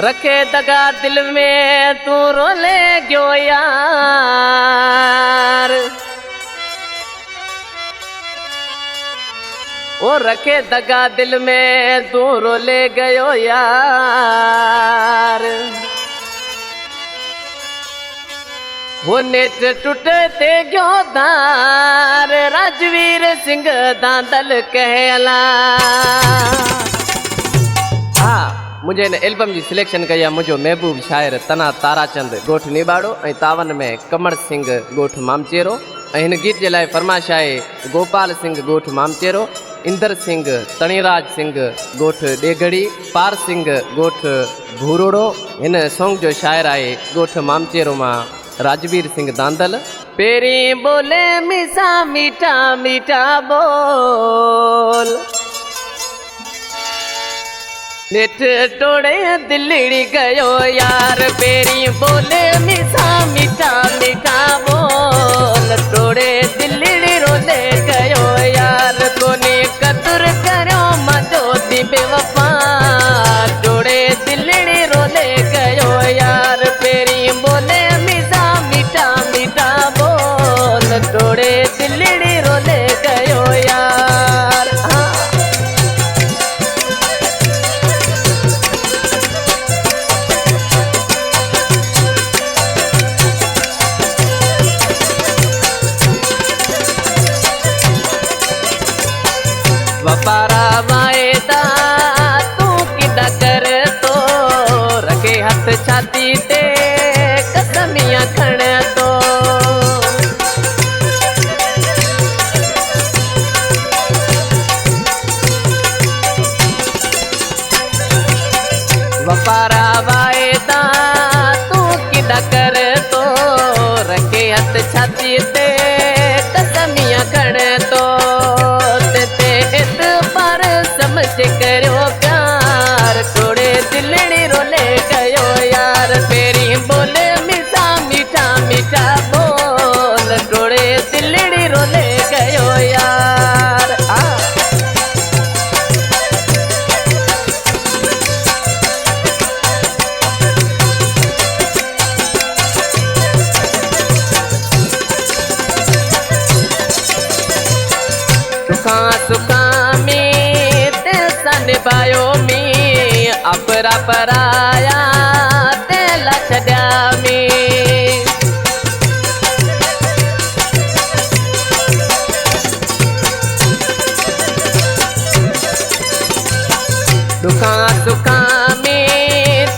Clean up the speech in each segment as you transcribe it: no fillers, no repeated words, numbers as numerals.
रखे दगा दिल में तू रोले गयो यार। ओ रखे दगा दिल में तू रोले गयो यार। वो नेट टूटे ते गयो दार राजवीर सिंह दांदल कहला। हाँ मुझे न एल्बम की सिलेक्शन कया मुझो महबूब शायर तना ताराचंद गोठ निबाड़ो ऐं तावन में कमर सिंह गोठ मामचेरो। इन गीत के लाइ फरमाइश आहे गोपाल सिंह गोठ मामचेरो, इंदर सिंह तणीराज सिंह गोठ डेगड़ी, पार सिंह गोठ भूरोड़ो। इन सॉन्ग जो शायर आहे गोठ मामचेरो मां राजवीर सिंह दांदल। पेरी बोले मिसा मीठा मीठा बोल, नेट टोड़े दिल्ली गयो यार। पेरी बोले मिसा मीठा मीठा बोल, टोड़े दिल्ली रोले गयो यार। कोने कदर करो मजो दी बेवफा, टोड़े दिल्ली रोले गयो यार। पेरी बोले मिसा मीठा मीठा बोल, टोड़े दिल्ली रोले गयो यार। वफारा वायदा तू किदा कर तो, रखे हाथ छाती ते कसमियां खण तो। वफारा वायदा तू किदा कर तो, रखे हाथ छाती ते कसमियां खण तो। समझ करो प्यार, थोड़े दिलड़ी रोले गयो यार। पेरी बोले मीठा मीठा मीठा बोल, थोड़े दिलड़ी रोले गयो यार। सुखा सुखा निभायो मी अपरा पराया तेला छड्या मी। दुखा सुखा में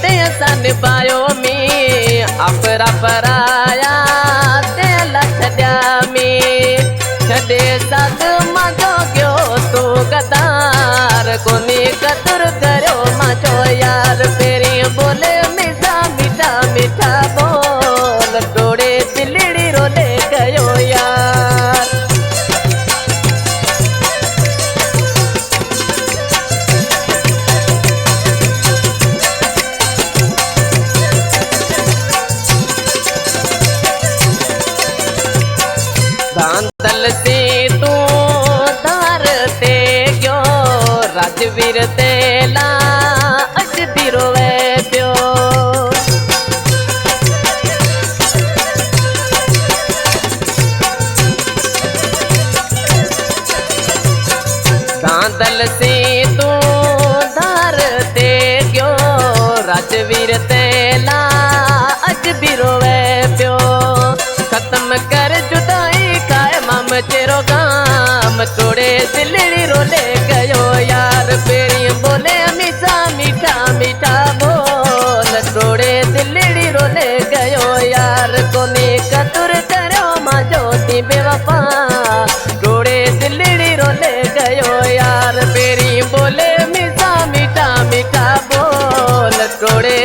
तेसा निभायो मी अपरा पराया तेला छड्या मी। छॾे साथ मजो गयो तू गदार, कोनी कदर करो माचो यार। पेरी बोले मीठा मीठा मीठा बोल, टोड़े दिल्ली रोले गयो यार। दांदल से तू दार ते गयो, राजवीर तेला अजदी रोवे पियो। दांदल से तू दार ते गयो, राजवीर तेला अजदी रोवे पियो। खत्म कर जुदाई काय माम चेरो गाम, थोड़े दिल्ली रोले गयो यार। पेरी बोले मीठा मीठा मीठा बोल, थोड़े दिल्ली रोले गयो यार। कोनी कदर करो माजो दी बेवफा, थोड़े दिल्ली रोले गयो यार। पेरी बोले मीठा मीठा मीठा बोल, थोड़े